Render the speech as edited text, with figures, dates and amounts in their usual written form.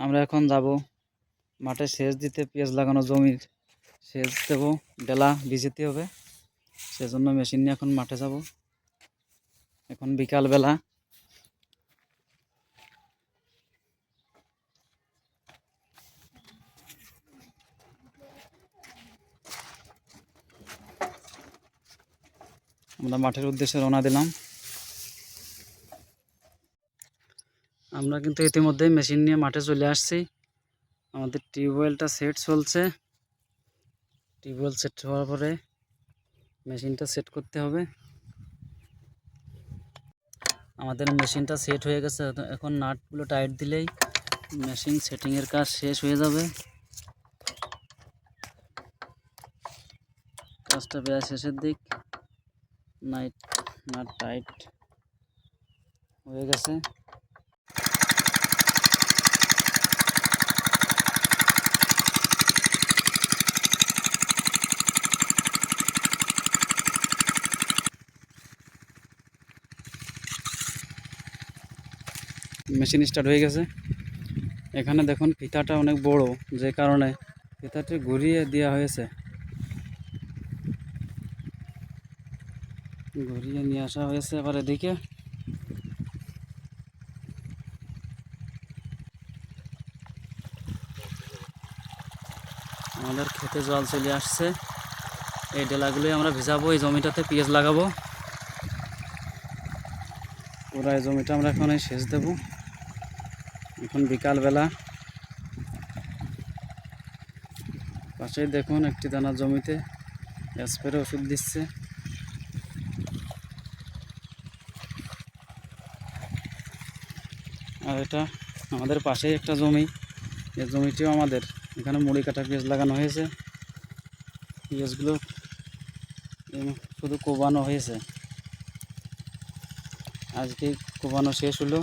আমরা এখন যাব মাঠে সেচ দিতে, পেঁয়াজ লাগানো জমির সেচ দেব, ডেলা ভিজাতে হবে। সেজন্য মেশিন নিয়ে এখন মাঠে যাব। এখন বিকালবেলা। আমরা মাঠের উদ্দেশ্যে রওনা দিলাম। আমরা কিন্তু ইতিমধ্যেই মেশিন নিয়ে মাঠে চলে আসছি। আমাদের টিউবওয়েলটা সেট চলছে। টিউবওয়েল সেট হওয়ার পরে মেশিনটা সেট করতে হবে। আমাদের মেশিনটা সেট হয়ে গেছে। এখন নাটগুলো টাইট দিলেই মেশিন সেটিংয়ের কাজ শেষ হয়ে যাবে। কাজটা প্রায় শেষের দিক। নাট টাইট হয়ে গেছে। মেশিন স্টার্ট হয়ে গেছে। এখানে দেখুন ফিতাটা অনেক বড়, যে কারণে ফিতাটি ঘুরিয়ে দেওয়া হয়েছে। ঘুরিয়ে নিয়ে আসা হয়েছে আবার এদিকে। আমাদের খেতে জল চলে আসছে। এই ডেলাগুলোই আমরা ভিজাবো। এই জমিটাতে পেঁয়াজ লাগাবো। পুরো এই জমিটা আমরা এখন সেচ দেব। এখন বিকালবেলা। পাশেই দেখুন একটি দানা জমিতে স্প্রে ওষুধ দিচ্ছে। আর এটা আমাদের পাশেই একটা জমি। এই জমিটিও আমাদের। এখানে মুড়ি কাটা পেঁয়াজ লাগানো হয়েছে। পেঁয়াজগুলো শুধু কোবানো হয়েছে। আজকে কোবানো শেষ হলো।